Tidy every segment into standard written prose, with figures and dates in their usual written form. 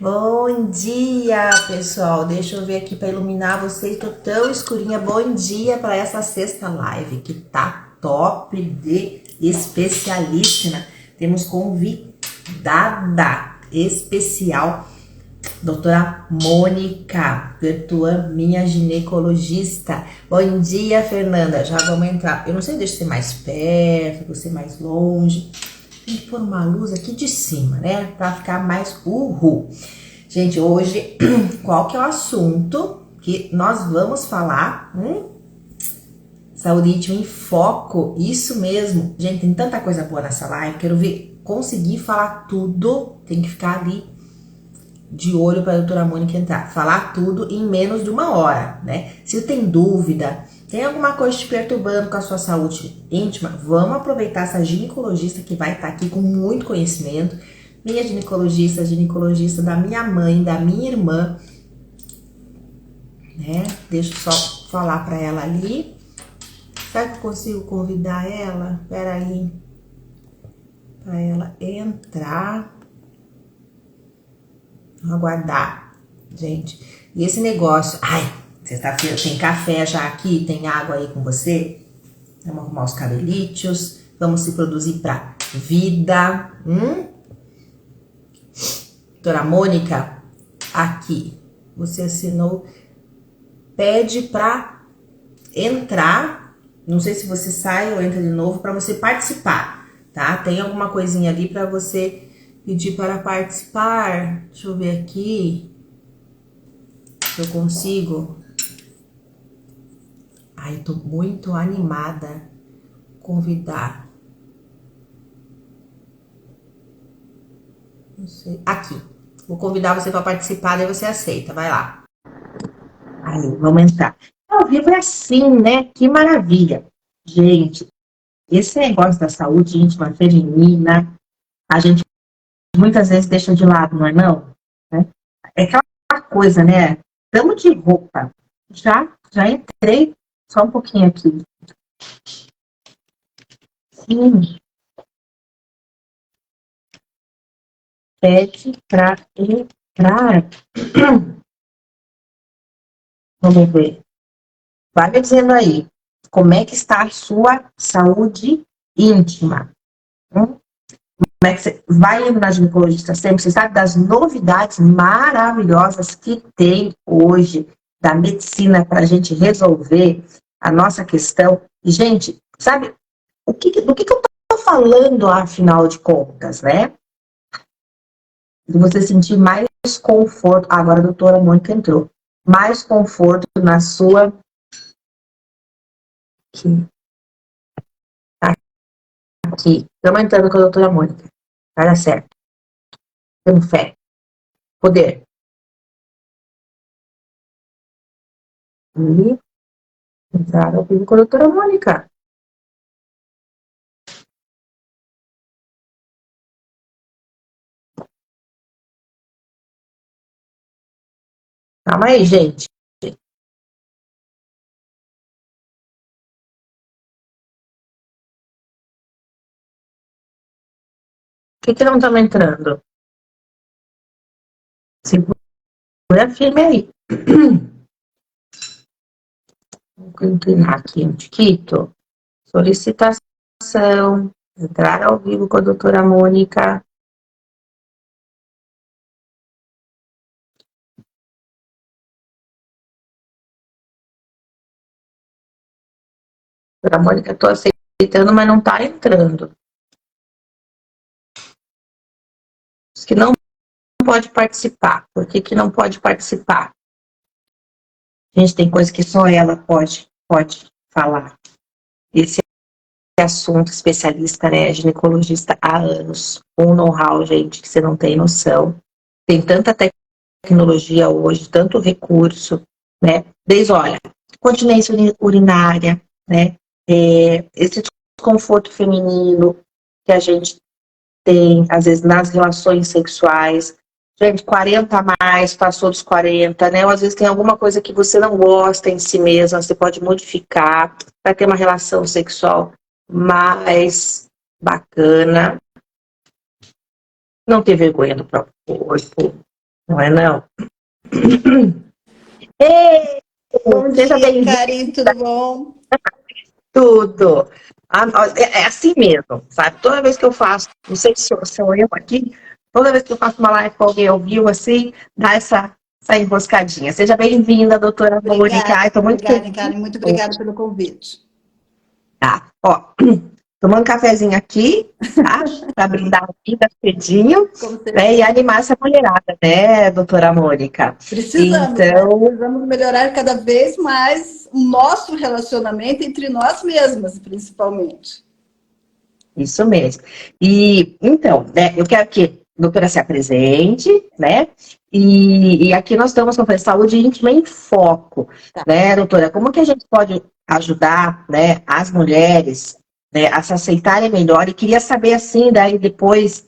Bom dia, pessoal. Deixa eu ver aqui para iluminar vocês. Tô tão escurinha. Bom dia para essa sexta live que tá top de especialíssima. Temos convidada especial, doutora Mônica Bertuan, minha ginecologista. Bom dia, Fernanda. Já vamos entrar. Eu não sei, deixa eu ser mais perto, você mais longe. Tem que pôr uma luz aqui de cima, né? Pra ficar mais uhul. Gente, hoje, qual que é o assunto que nós vamos falar? Saúde íntima em foco, isso mesmo. Gente, tem tanta coisa boa nessa live, quero ver, conseguir falar tudo, tem que ficar ali de olho para a doutora Mônica entrar. Falar tudo em menos de uma hora, né? Se tem dúvida, tem alguma coisa te perturbando com a sua saúde íntima, vamos aproveitar essa ginecologista que vai estar aqui com muito conhecimento. Minha ginecologista, ginecologista da minha mãe, da minha irmã, né? Deixa eu só falar para ela ali. Será que eu consigo convidar ela? Espera aí. Para ela entrar. Vamos aguardar, gente. E esse negócio... Ai, sexta-feira tem café já aqui? Tem água aí com você? Vamos arrumar os cabelitos. Vamos se produzir para vida. Doutora Mônica, aqui. Você assinou. Pede para entrar. Não sei se você sai ou entra de novo para você participar, tá? Tem alguma coisinha ali para você pedir para participar. Deixa eu ver aqui se eu consigo. Ai, tô muito animada. Convidar. Não sei. Aqui. Vou convidar você para participar, daí você aceita. Vai lá. Aí, vamos entrar. Ao vivo é assim, né? Que maravilha. Gente, esse negócio da saúde íntima feminina, a gente muitas vezes deixa de lado, não é não? É aquela coisa, né? Tamo de roupa. Já entrei só um pouquinho aqui. Sim, pede para entrar. Vamos ver. Vai me dizendo aí, como é que está a sua saúde íntima? Como é que você vai indo na ginecologista sempre? Você sabe das novidades maravilhosas que tem hoje da medicina para a gente resolver a nossa questão. E, gente, sabe do que eu estou falando, afinal de contas, né? De você sentir mais conforto. Agora a doutora Mônica entrou. Mais conforto na sua... Aqui. Estamos entrando com a doutora Mônica. Vai dar certo. Temos fé. Poder. E entrar ao vivo com a doutora Mônica. Calma aí, gente. Por que não estamos entrando? Segura firme aí. Vou inclinar aqui um tiquito. Solicitação. Entrar ao vivo com a doutora Mônica. Doutora Mônica, estou aceitando, mas não está entrando. Diz que não pode participar. Por que não pode participar? Gente, tem coisa que só ela pode falar. Esse assunto, especialista, né, ginecologista há anos, um know-how, gente, que você não tem noção. Tem tanta tecnologia hoje, tanto recurso, né, desde, olha, continência urinária, né, esse desconforto feminino que a gente tem, às vezes, nas relações sexuais. Gente, 40 a mais, passou dos 40, né? Ou às vezes tem alguma coisa que você não gosta em si mesma, você pode modificar para ter uma relação sexual mais bacana. Não ter vergonha do próprio corpo, Não é não? Ei, Bom seja dia, bem-vindo. Karen, tudo bom? Tudo. É assim mesmo, sabe? Toda vez que eu faço, não sei se sou eu aqui, toda vez que eu faço uma live com alguém ao vivo, assim, dá essa enroscadinha. Seja bem-vinda, doutora Mônica. Obrigada, Estou muito obrigada, feliz. Karen, muito obrigada pelo convite. Tá, ó, tomando um cafezinho aqui, tá? Para brindar a vida cedinho, Como né? E certeza. animar essa mulherada, né, doutora Mônica? Precisamos, né? Então, Precisamos melhorar cada vez mais o nosso relacionamento entre nós mesmas, principalmente. isso mesmo. E então, né, eu quero que a doutora se apresente, né? E aqui nós estamos com a saúde íntima em foco, Tá. né, doutora? Como que a gente pode ajudar, né, as mulheres, né, a se aceitarem melhor? E queria saber assim, daí depois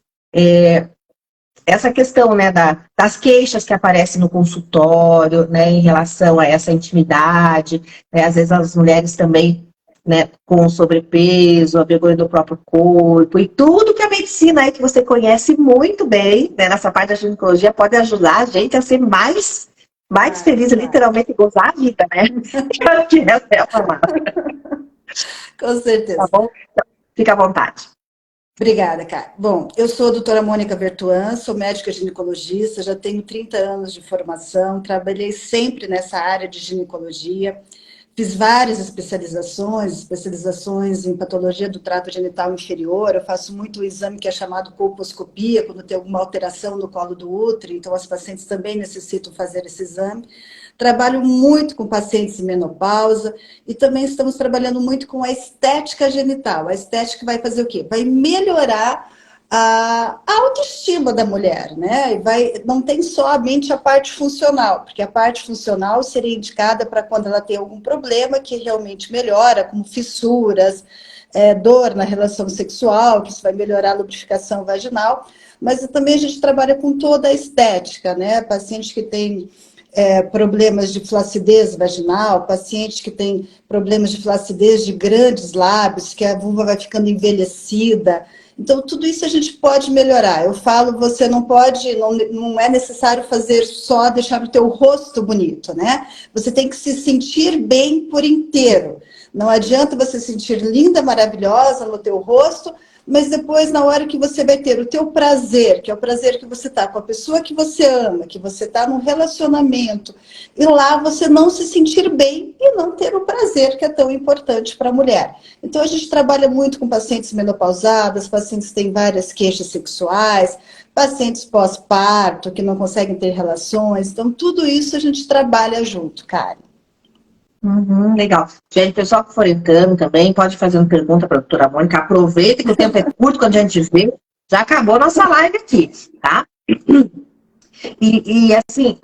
essa questão, né, das queixas que aparecem no consultório, né, em relação a essa intimidade, né, às vezes as mulheres também, né, com sobrepeso, a vergonha do próprio corpo, e tudo que a medicina aí que você conhece muito bem, né, nessa parte da ginecologia, pode ajudar a gente a ser mais Claro, feliz, claro. literalmente gozar a vida, né? Que essa é a palavra, Com tá certeza. bom? Então, fica à vontade. Obrigada, Karen. Bom, eu sou a doutora Mônica Vertuan, sou médica ginecologista, já tenho 30 anos de formação, trabalhei sempre nessa área de ginecologia. Fiz várias especializações em patologia do trato genital inferior. Eu faço muito o exame que é chamado colposcopia, quando tem alguma alteração no colo do útero, então as pacientes também necessitam fazer esse exame. Trabalho muito com pacientes em menopausa e também estamos trabalhando muito com a estética genital. A estética vai fazer o quê? Vai melhorar a autoestima da mulher, né? Não tem somente a parte funcional, porque a parte funcional seria indicada para quando ela tem algum problema que realmente melhora, como fissuras, dor na relação sexual, que isso vai melhorar a lubrificação vaginal, mas também a gente trabalha com toda a estética, né? Pacientes que têm problemas de flacidez vaginal, paciente que tem problemas de flacidez de grandes lábios, que a vulva vai ficando envelhecida. Então, tudo isso a gente pode melhorar. Eu falo, você não pode, não é necessário fazer só deixar o teu rosto bonito, né? Você tem que se sentir bem por inteiro. Não adianta você se sentir linda, maravilhosa no teu rosto, mas depois, na hora que você vai ter o teu prazer, que é o prazer que você está com a pessoa que você ama, que você está num relacionamento, e lá você não se sentir bem e não ter o prazer que é tão importante para a mulher. Então, a gente trabalha muito com pacientes menopausadas, pacientes que têm várias queixas sexuais, pacientes pós-parto, que não conseguem ter relações. Então, tudo isso a gente trabalha junto, Karen. Uhum, legal. Gente, pessoal que for entrando também, pode fazer uma pergunta para a doutora Mônica. Aproveita que o tempo é curto quando a gente vê. Já acabou a nossa live aqui, tá? E assim,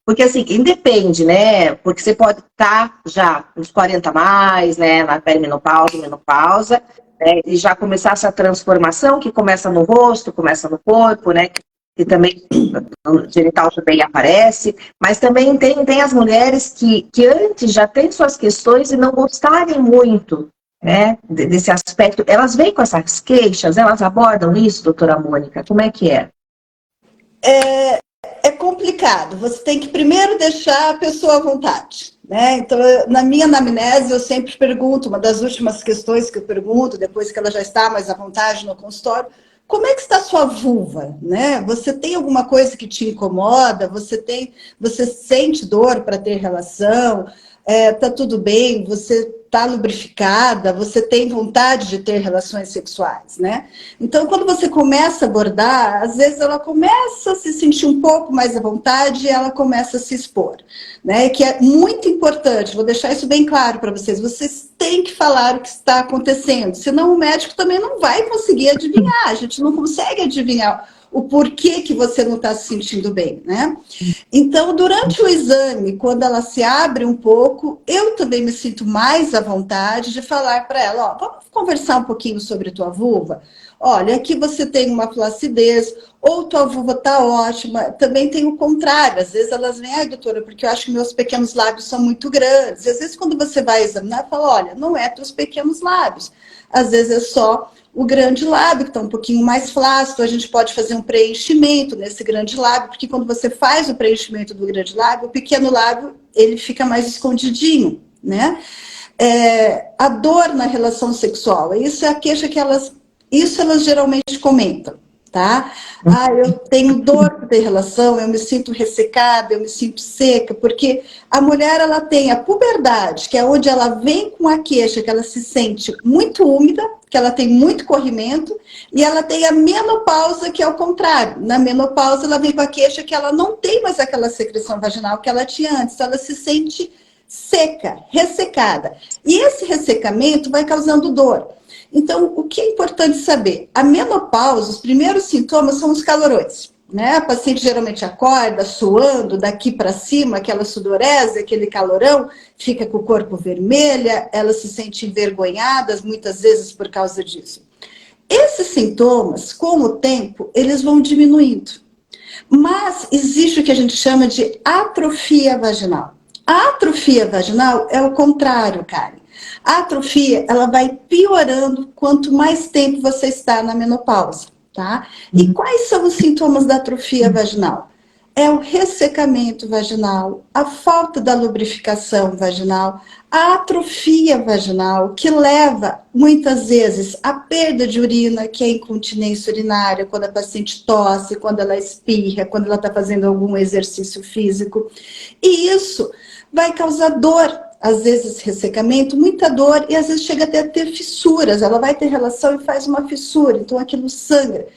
porque assim, independe, né? Porque você pode estar já uns 40 a mais, né? Na perimenopausa, menopausa, né? E já começar essa transformação que começa no rosto, começa no corpo, né? Que também o genital também aparece, mas também tem as mulheres que antes já têm suas questões e não gostarem muito, né, desse aspecto. Elas vêm com essas queixas, elas abordam isso, doutora Mônica? Como é que é? É complicado. Você tem que primeiro deixar a pessoa à vontade, né? Então, na minha anamnese, eu sempre pergunto, uma das últimas questões que eu pergunto, depois que ela já está mais à vontade no consultório, como é que está a sua vulva, né? Você tem alguma coisa que te incomoda? Você sente dor para ter relação? Tá tudo bem? Você está lubrificada? Você tem vontade de ter relações sexuais, né? Então, quando você começa a abordar, às vezes ela começa a se sentir um pouco mais à vontade e ela começa a se expor, né? Que é muito importante, vou deixar isso bem claro para vocês. Vocês têm que falar o que está acontecendo, senão o médico também não vai conseguir adivinhar. A gente não consegue adivinhar o porquê que você não está se sentindo bem, né? Então, durante o exame, quando ela se abre um pouco, eu também me sinto mais à vontade de falar para ela, ó, vamos conversar um pouquinho sobre tua vulva? olha, aqui você tem uma flacidez, ou tua vulva tá ótima. Também tem o contrário, às vezes elas vêm, ai doutora, porque eu acho que meus pequenos lábios são muito grandes. E às vezes quando você vai examinar, fala, olha, não é teus pequenos lábios, às vezes é só o grande lábio, que está um pouquinho mais flácido. A gente pode fazer um preenchimento nesse grande lábio, porque quando você faz o preenchimento do grande lábio, o pequeno lábio, ele fica mais escondidinho, né? A dor na relação sexual, isso é a queixa que elas geralmente comentam, tá? Ah, eu tenho dor por ter relação, eu me sinto ressecada, eu me sinto seca, porque a mulher, ela tem a puberdade, que é onde ela vem com a queixa, que ela se sente muito úmida, que ela tem muito corrimento, e ela tem a menopausa, que é o contrário. Na menopausa, ela vem com a queixa que ela não tem mais aquela secreção vaginal que ela tinha antes, ela se sente seca, ressecada. E esse ressecamento vai causando dor. Então, o que é importante saber? A menopausa, os primeiros sintomas são os calorões, né? A paciente geralmente acorda suando daqui para cima, aquela sudorese, aquele calorão, fica com o corpo vermelha, ela se sente envergonhada, muitas vezes por causa disso. Esses sintomas, com o tempo, eles vão diminuindo. Mas existe o que a gente chama de atrofia vaginal. A atrofia vaginal é o contrário, Karen. A atrofia, ela vai piorando quanto mais tempo você está na menopausa, tá? E quais são os sintomas da atrofia vaginal? É o ressecamento vaginal, a falta da lubrificação vaginal, a atrofia vaginal, que leva, muitas vezes, à perda de urina, que é a incontinência urinária, quando a paciente tosse, quando ela espirra, quando ela está fazendo algum exercício físico. E isso vai causar dor, às vezes ressecamento, muita dor, e às vezes chega até a ter fissuras. Ela vai ter relação e faz uma fissura, então aquilo sangra.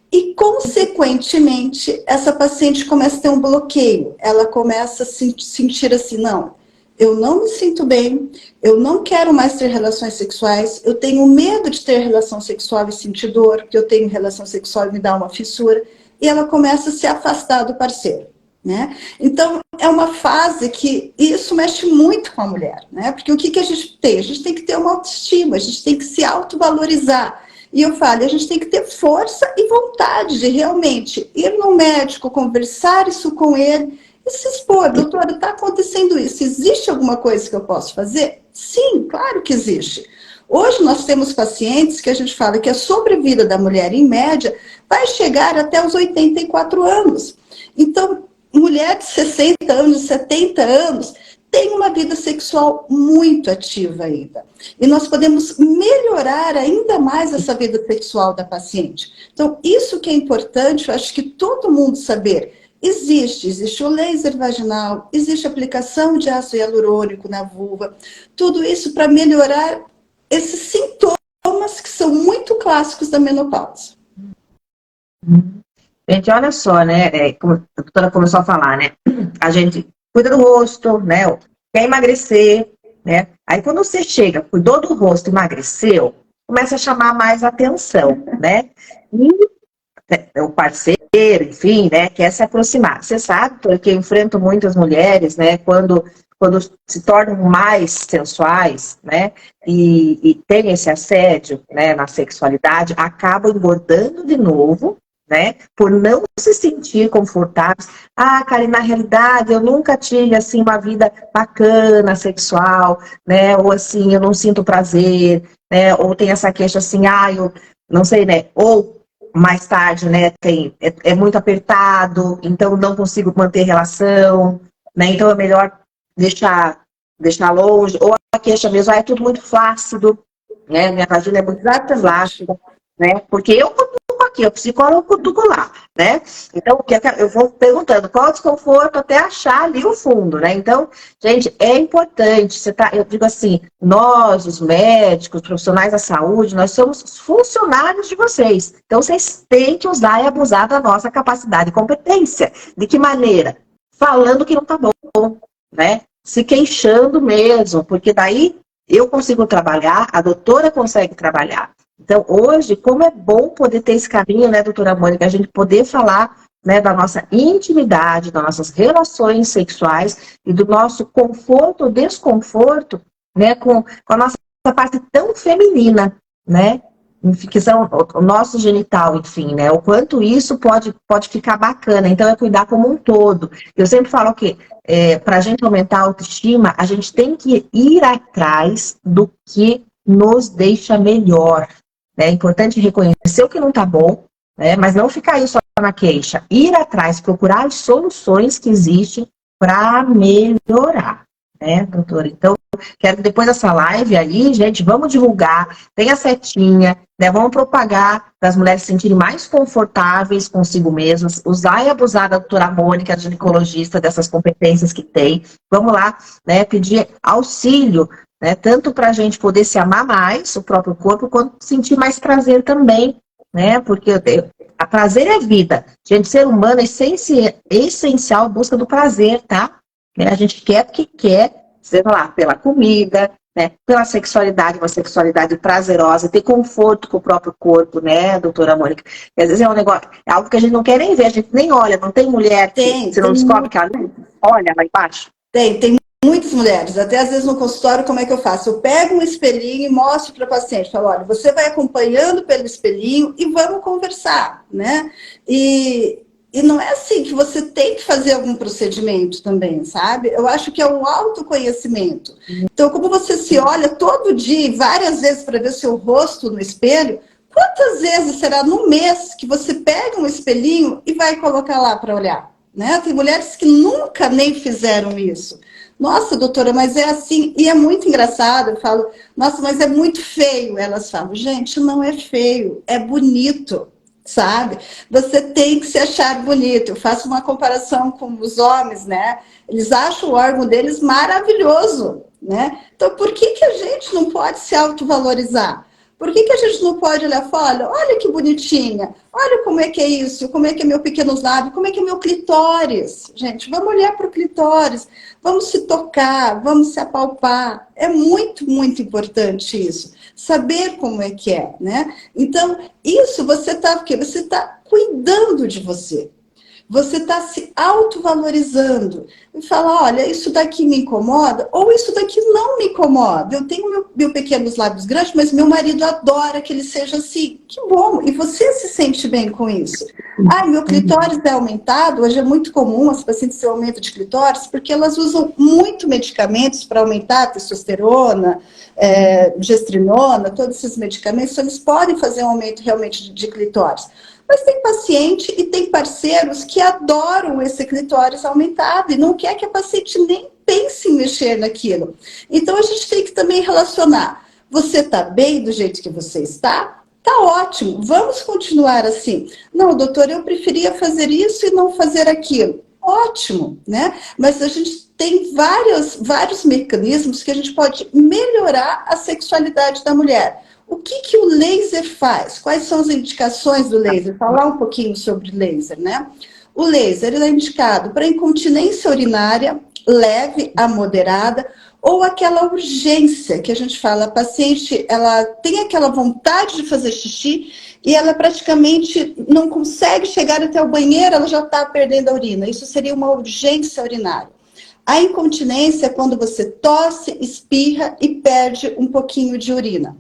E, consequentemente, essa paciente começa a ter um bloqueio. Ela começa a sentir assim, não, eu não me sinto bem, eu não quero mais ter relações sexuais, eu tenho medo de ter relação sexual e sentir dor, porque eu tenho relação sexual e me dá uma fissura, e ela começa a se afastar do parceiro, né? Então, é uma fase que isso mexe muito com a mulher, né? Porque o que a gente tem? A gente tem que ter uma autoestima, a gente tem que se autovalorizar. E eu falo, a gente tem que ter força e vontade de realmente ir no médico, conversar isso com ele e se expor. Doutora, está acontecendo isso, existe alguma coisa que eu posso fazer? Sim, claro que existe. Hoje nós temos pacientes que a gente fala que a sobrevida da mulher, em média, vai chegar até os 84 anos. Então, mulher de 60 anos, 70 anos, tem uma vida sexual muito ativa ainda. E nós podemos melhorar ainda mais essa vida sexual da paciente. Então, isso que é importante, eu acho que todo mundo saber. Existe o laser vaginal, existe a aplicação de ácido hialurônico na vulva. Tudo isso para melhorar esses sintomas que são muito clássicos da menopausa. Gente, olha só, né? Como a doutora começou a falar, né? A gente cuida do rosto, né? Quer emagrecer, né? Aí quando você chega, cuidou do rosto, emagreceu, começa a chamar mais atenção, né? E o parceiro, enfim, né? Quer se aproximar. Você sabe, porque eu enfrento muitas mulheres, né? Quando se tornam mais sensuais, né? E tem esse assédio, né? Na sexualidade, acabam engordando de novo, né? Por não se sentir confortáveis. Ah, Karen, na realidade eu nunca tive assim uma vida bacana sexual, né? Ou assim, eu não sinto prazer, né? Ou tem essa queixa assim, ah, eu não sei, né? Ou mais tarde, né? É muito apertado, então não consigo manter relação, né? Então é melhor deixar longe. Ou a queixa mesmo, ah, é tudo muito flácido, né? Minha vagina é muito flácida, né? Porque eu aqui, o psicólogo cutuco lá, né? Então, eu vou perguntando qual o desconforto até achar ali o fundo, né? Então, gente, é importante, eu digo assim, nós, os médicos, profissionais da saúde, nós somos funcionários de vocês. Então, vocês têm que usar e abusar da nossa capacidade e competência. De que maneira? Falando que não tá bom, né? Se queixando mesmo, porque daí eu consigo trabalhar, a doutora consegue trabalhar. Então, hoje, como é bom poder ter esse caminho, né, doutora Mônica, a gente poder falar, né, da nossa intimidade, das nossas relações sexuais e do nosso conforto ou desconforto, né, com a nossa parte tão feminina, né? infecção, o nosso genital, enfim, né? O quanto isso pode ficar bacana. Então, é cuidar como um todo. Eu sempre falo que para a gente aumentar a autoestima, a gente tem que ir atrás do que nos deixa melhor. Né? É importante reconhecer o que não está bom, né? Mas não ficar aí só na queixa. Ir atrás, procurar as soluções que existem para melhorar, né, doutora? Então, quero que depois dessa live aí, gente, vamos divulgar, tem a setinha, né, vamos propagar para as mulheres se sentirem mais confortáveis consigo mesmas, usar e abusar da doutora Mônica, a ginecologista, dessas competências que tem. Vamos lá, né, pedir auxílio, né, tanto para a gente poder se amar mais, o próprio corpo, quanto sentir mais prazer também, né, porque a prazer é vida. Gente, ser humano é essencial a busca do prazer, tá? A gente quer porque quer, sei lá, pela comida, né? Pela sexualidade, uma sexualidade prazerosa, ter conforto com o próprio corpo, né, doutora Mônica? E às vezes é um negócio, é algo que a gente não quer nem ver, a gente nem olha, não tem mulher que você não descobre que ela olha lá embaixo? Tem muitas mulheres, até às vezes no consultório, como é que eu faço? Eu pego um espelhinho e mostro para o paciente, falo, olha, você vai acompanhando pelo espelhinho e vamos conversar, né? E não é assim que você tem que fazer algum procedimento também, sabe? Eu acho que é um autoconhecimento. Então, como você se olha todo dia, várias vezes para ver o seu rosto no espelho, quantas vezes será no mês que você pega um espelhinho e vai colocar lá para olhar? Né? Tem mulheres que nunca nem fizeram isso. Nossa, doutora, mas é assim, e é muito engraçado, eu falo, nossa, mas é muito feio. Elas falam, gente, não é feio, é bonito, sabe? Você tem que se achar bonito. Eu faço uma comparação com os homens, né? Eles acham o órgão deles maravilhoso, né? Então, por que a gente não pode se autovalorizar? Por que a gente não pode olhar e falar, olha que bonitinha, olha como é que é isso, como é que é meu pequeno lábio, como é que é meu clitóris. Gente, vamos olhar para o clitóris, vamos se tocar, vamos se apalpar. É muito, muito importante isso. Saber como é que é, né? Então, isso você está o quê? Você está cuidando de você. Você está se autovalorizando e fala, olha, isso daqui me incomoda ou isso daqui não me incomoda. Eu tenho meu pequenos lábios grandes, mas meu marido adora que ele seja assim. Que bom! E você se sente bem com isso. Ah, meu clitóris é aumentado. Hoje é muito comum as pacientes terem aumento de clitóris porque elas usam muito medicamentos para aumentar a testosterona, gestrinona, todos esses medicamentos, eles podem fazer um aumento realmente de clitóris. Mas tem paciente e tem parceiros que adoram esse clitóris aumentado e não quer que a paciente nem pense em mexer naquilo. Então, a gente tem que também relacionar. Você está bem do jeito que você está? Tá ótimo, vamos continuar assim. Não, doutor, eu preferia fazer isso e não fazer aquilo. Ótimo, né? Mas a gente tem vários mecanismos que a gente pode melhorar a sexualidade da mulher. O que o laser faz? Quais são as indicações do laser? Falar um pouquinho sobre laser, né? O laser ele é indicado para incontinência urinária, leve a moderada, ou aquela urgência que a gente fala, a paciente ela tem aquela vontade de fazer xixi e ela praticamente não consegue chegar até o banheiro, ela já está perdendo a urina. Isso seria uma urgência urinária. A incontinência é quando você tosse, espirra e perde um pouquinho de urina.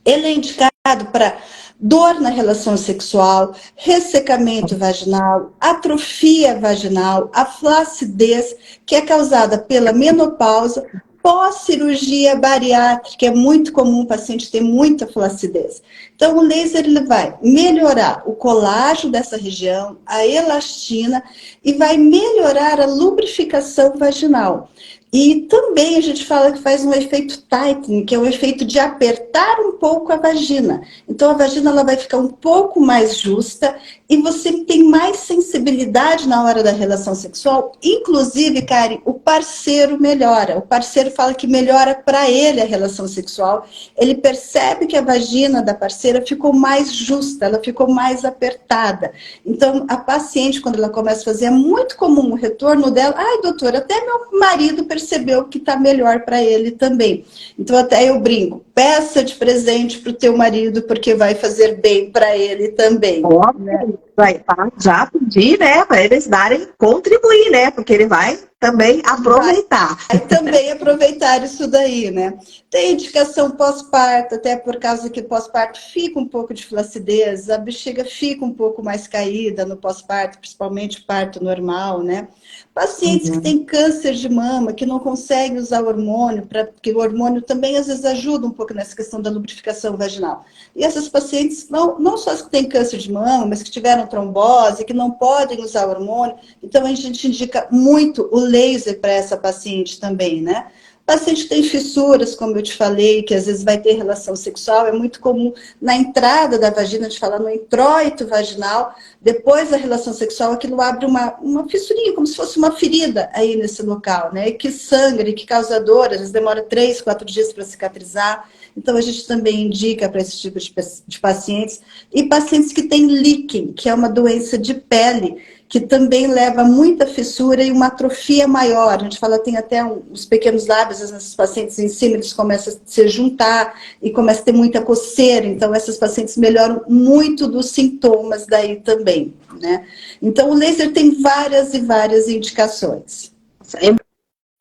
Ele é indicado para dor na relação sexual, ressecamento vaginal, atrofia vaginal, a flacidez, que é causada pela menopausa, pós-cirurgia bariátrica, é muito comum o paciente ter muita flacidez. Então, o laser ele vai melhorar o colágeno dessa região, a elastina, e vai melhorar a lubrificação vaginal. E também a gente fala que faz um efeito tightening, que é o efeito de apertar um pouco a vagina. Então a vagina ela vai ficar um pouco mais justa e você tem mais sensibilidade na hora da relação sexual. Inclusive, Karen, o parceiro melhora. O parceiro fala que melhora para ele a relação sexual. Ele percebe que a vagina da parceira ficou mais justa, ela ficou mais apertada. Então a paciente, quando ela começa a fazer, é muito comum o retorno dela. Ai, doutora, até meu marido percebeu que está melhor para ele também. Então até eu brinco, peça de presente para o teu marido, porque vai fazer bem para ele também. Óbvio, né? Vai já pedir, né, para eles darem, contribuir, né, porque ele vai também aproveitar. Aí também aproveitar isso daí, né? Tem indicação pós-parto, até por causa que pós-parto fica um pouco de flacidez, a bexiga fica um pouco mais caída no pós-parto, principalmente parto normal, né? Pacientes que têm câncer de mama, que não conseguem usar hormônio, porque o hormônio também às vezes ajuda um pouco nessa questão da lubrificação vaginal. E essas pacientes, não só as que têm câncer de mama, mas que tiveram trombose, que não podem usar hormônio, então a gente indica muito o laser para essa paciente também, né? Paciente que tem fissuras, como eu te falei, que às vezes vai ter relação sexual, é muito comum na entrada da vagina, a gente fala no introito vaginal, depois da relação sexual, aquilo abre uma fissurinha, como se fosse uma ferida aí nesse local, né? Que sangra e que causa dor, às vezes demora 3, 4 dias para cicatrizar. Então, a gente também indica para esse tipo de pacientes. E pacientes que têm líquen, que é uma doença de pele, que também leva a muita fissura e uma atrofia maior. A gente fala, tem até os pequenos lábios, nesses pacientes em cima, eles começam a se juntar e começam a ter muita coceira. Então, essas pacientes melhoram muito dos sintomas daí também, né? Então, o laser tem várias e várias indicações. É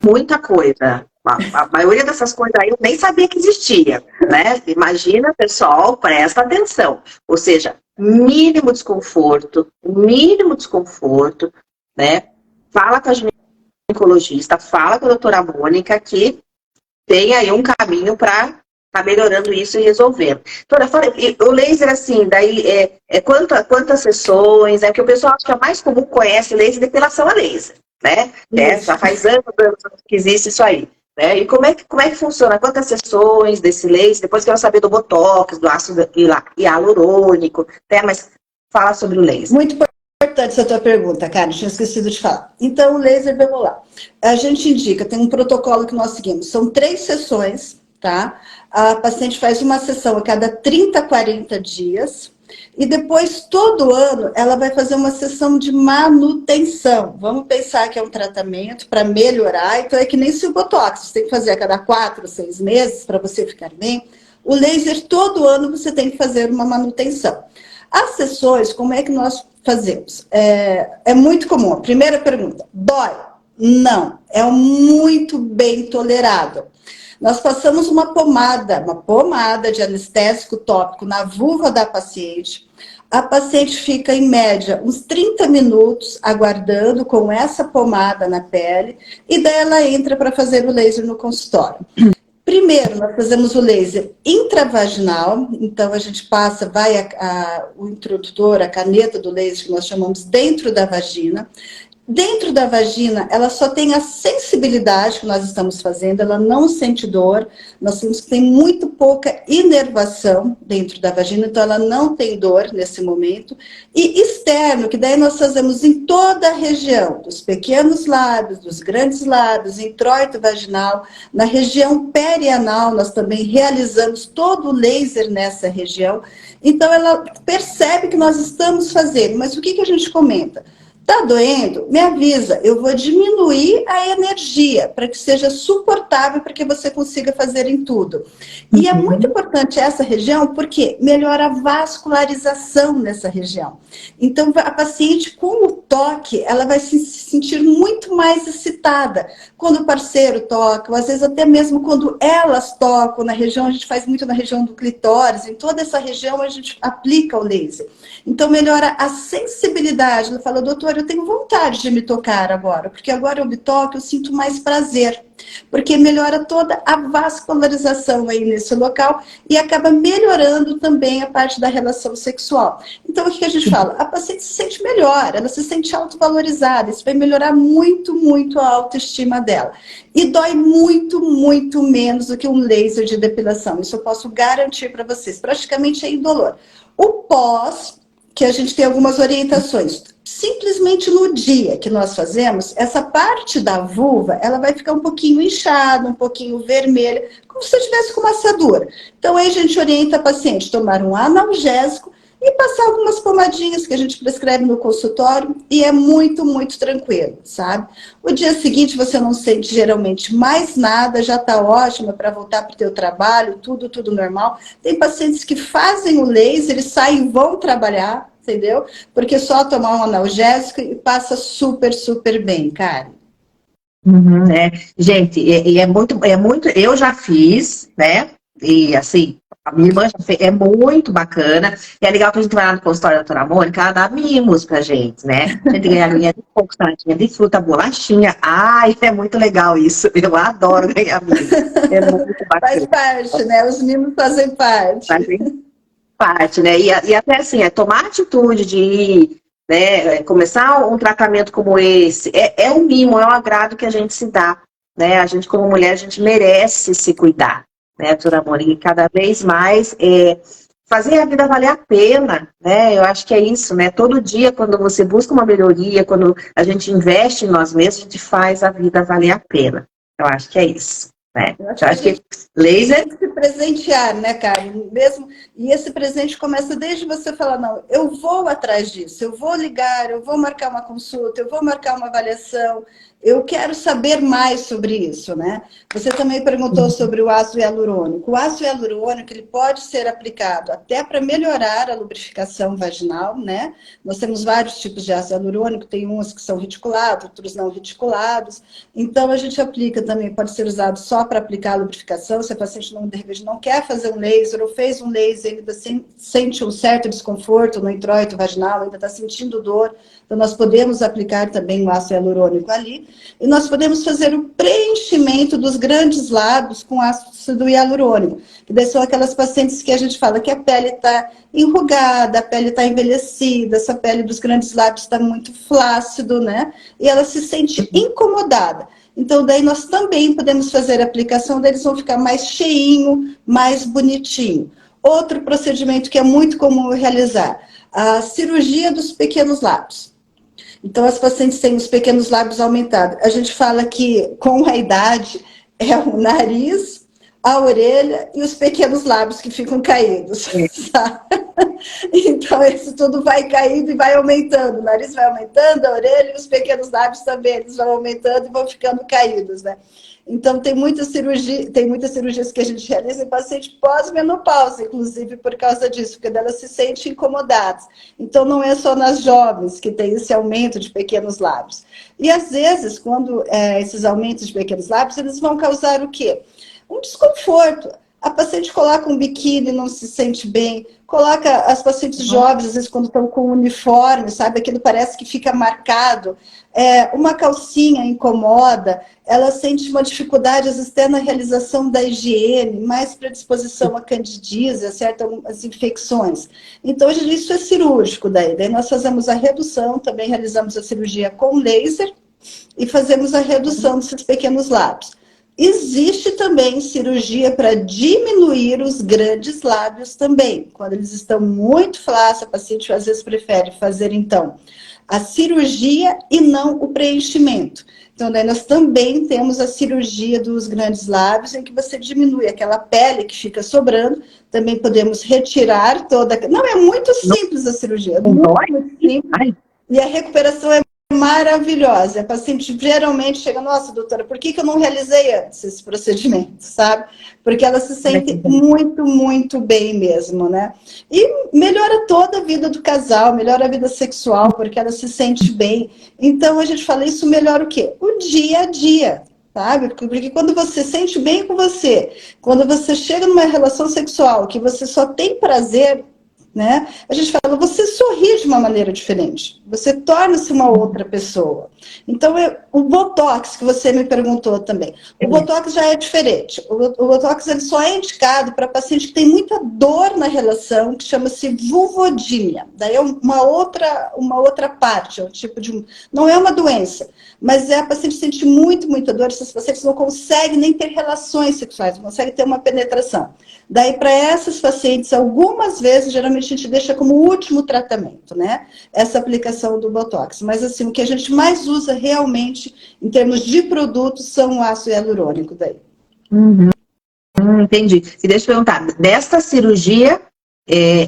muita coisa. A maioria dessas coisas aí eu nem sabia que existia, né? Imagina, pessoal, presta atenção. Ou seja, mínimo desconforto, né? Fala com a ginecologista, fala com a doutora Mônica que tem aí um caminho para tá melhorando isso e resolvendo. Doutora, o laser, assim, daí quantas sessões, que o pessoal acha que é mais comum conhece laser depilação a laser, né? Já faz anos que existe isso aí. Né? E como é que funciona? Quantas sessões desse laser? Depois quero saber do botox, do ácido hialurônico, né? Mas fala sobre o laser. Muito importante essa tua pergunta, cara, tinha esquecido de falar. Então, o laser, vamos lá. A gente indica, tem um protocolo que nós seguimos, são 3 sessões, tá? A paciente faz uma sessão a cada 30, 40 dias, e depois, todo ano, ela vai fazer uma sessão de manutenção. Vamos pensar que é um tratamento para melhorar, então é que nem se o botox, você tem que fazer a cada 4, 6 meses para você ficar bem. O laser, todo ano, você tem que fazer uma manutenção. As sessões, como é que nós fazemos? É muito comum. A primeira pergunta, dói? Não, é muito bem tolerado. Nós passamos uma pomada de anestésico tópico na vulva da paciente. A paciente fica, em média, uns 30 minutos aguardando com essa pomada na pele e daí ela entra para fazer o laser no consultório. Primeiro, nós fazemos o laser intravaginal, então a gente passa, o introdutor, a caneta do laser, que nós chamamos dentro da vagina. Dentro da vagina, ela só tem a sensibilidade que nós estamos fazendo, ela não sente dor, nós temos que ter muito pouca inervação dentro da vagina, então ela não tem dor nesse momento. E externo, que daí nós fazemos em toda a região, dos pequenos lábios, dos grandes lábios, introito vaginal, na região perianal, nós também realizamos todo o laser nessa região. Então ela percebe que nós estamos fazendo, mas o que a gente comenta? Tá doendo? Me avisa, eu vou diminuir a energia para que seja suportável para que você consiga fazer em tudo. E é muito importante essa região porque melhora a vascularização nessa região. Então, a paciente com o toque, ela vai se sentir muito mais excitada quando o parceiro toca, ou às vezes até mesmo quando elas tocam na região, a gente faz muito na região do clitóris, em toda essa região a gente aplica o laser. Então, melhora a sensibilidade. Ela fala, doutor, eu tenho vontade de me tocar agora, porque agora eu me toco, eu sinto mais prazer, porque melhora toda a vascularização aí nesse local e acaba melhorando também a parte da relação sexual. Então, o que a gente fala? A paciente se sente melhor, ela se sente autovalorizada, isso vai melhorar muito, muito a autoestima dela. E dói muito, muito menos do que um laser de depilação, isso eu posso garantir para vocês, praticamente é indolor. O pós, que a gente tem algumas orientações. Simplesmente no dia que nós fazemos, essa parte da vulva, ela vai ficar um pouquinho inchada, um pouquinho vermelha, como se estivesse com uma assadura. Então, aí a gente orienta a paciente a tomar um analgésico e passar algumas pomadinhas que a gente prescreve no consultório e é muito, muito tranquilo, sabe? O dia seguinte você não sente geralmente mais nada, já está ótima para voltar para o teu trabalho, tudo normal. Tem pacientes que fazem o laser, eles saem e vão trabalhar, entendeu? Porque só tomar um analgésico e passa super, super bem, cara. Gente, é muito, eu já fiz, né? E assim, a minha irmã já fez, é muito bacana. E é legal que a gente vai lá no consultório da doutora Mônica, ela dá mimos pra gente, né? A gente ganha linha de coco, saladinha de fruta, bolachinha. Ai, é muito legal isso. Eu adoro ganhar mimos. É muito Faz bacana. parte, né? Os mimos fazem parte. Fazem parte, né? E até assim, tomar a atitude de ir, né? Começar um tratamento como esse, é um mimo, é um agrado que a gente se dá, né? A gente, como mulher, a gente merece se cuidar, né, doutora Mônica? E cada vez mais fazer a vida valer a pena, né? Eu acho que é isso, né? Todo dia, quando você busca uma melhoria, quando a gente investe em nós mesmos, a gente faz a vida valer a pena. Eu acho que é isso, né? Eu acho Eu que a acho que gente laser. tem que se presentear, né, Karen? Mesmo, e esse presente começa desde você falar, não, eu vou atrás disso, eu vou ligar, eu vou marcar uma consulta, eu vou marcar uma avaliação, eu quero saber mais sobre isso, né? Você também perguntou sobre o ácido hialurônico. O ácido hialurônico, ele pode ser aplicado até para melhorar a lubrificação vaginal, né? Nós temos vários tipos de ácido hialurônico, tem uns que são reticulados, outros não reticulados. Então, a gente aplica também, pode ser usado só para aplicar a lubrificação, se a paciente não, de repente, não quer fazer um laser, ou fez um laser e ainda sente um certo desconforto no introito vaginal, ainda está sentindo dor, então nós podemos aplicar também o ácido hialurônico ali, e nós podemos fazer o preenchimento dos grandes lábios com ácido hialurônico, que daí são aquelas pacientes que a gente fala que a pele está enrugada, a pele está envelhecida, essa pele dos grandes lábios está muito flácido, né? E ela se sente incomodada. Então, daí nós também podemos fazer a aplicação, daí eles vão ficar mais cheinho, mais bonitinho. Outro procedimento que é muito comum realizar, a cirurgia dos pequenos lábios. Então, as pacientes têm os pequenos lábios aumentados. A gente fala que, com a idade, é o nariz, a orelha e os pequenos lábios que ficam caídos, sabe? Então, isso tudo vai caindo e vai aumentando. O nariz vai aumentando, a orelha e os pequenos lábios também, eles vão aumentando e vão ficando caídos, né? Então, tem muitas cirurgias que a gente realiza em paciente pós-menopausa, inclusive por causa disso, porque elas se sentem incomodadas. Então, não é só nas jovens que tem esse aumento de pequenos lábios. E, às vezes, quando esses aumentos de pequenos lábios, eles vão causar o quê? Um desconforto. A paciente coloca um biquíni e não se sente bem, coloca as pacientes jovens, às vezes, quando estão com um uniforme, sabe? Aquilo parece que fica marcado. Uma calcinha incomoda, ela sente uma dificuldade, às vezes, até na realização da higiene, mais predisposição a candidíase, a certas infecções. Então, isso é cirúrgico daí nós fazemos a redução, também realizamos a cirurgia com laser e fazemos a redução desses pequenos lábios. Existe também cirurgia para diminuir os grandes lábios também. Quando eles estão muito flácidos, a paciente às vezes prefere fazer, então, a cirurgia e não o preenchimento. Então, daí nós também temos a cirurgia dos grandes lábios, em que você diminui aquela pele que fica sobrando. Também podemos retirar toda... Não, é muito simples a cirurgia, é muito simples. E a recuperação é maravilhosa. A paciente geralmente chega, nossa, doutora, por que eu não realizei antes esse procedimento, sabe? Porque ela se sente muito, muito bem mesmo, né? E melhora toda a vida do casal, melhora a vida sexual, porque ela se sente bem. Então, a gente fala, isso melhora o quê? O dia a dia, sabe? Porque quando você se sente bem com você, quando você chega numa relação sexual que você só tem prazer, né? A gente fala, você sorri de uma maneira diferente, você torna-se uma outra pessoa. Então, o Botox, que você me perguntou também, o Botox já é diferente. O Botox ele só é indicado para paciente que tem muita dor na relação, que chama-se vulvodynia. Daí é uma outra parte, é um tipo de... Não é uma doença, mas a paciente sente muito, muita dor, essas pacientes não conseguem nem ter relações sexuais, não conseguem ter uma penetração. Daí, para essas pacientes, algumas vezes, geralmente a gente deixa como último tratamento, né? Essa aplicação do Botox. Mas, assim, o que a gente mais usa realmente, em termos de produtos, são o ácido hialurônico daí. Entendi. E deixa eu perguntar, desta cirurgia,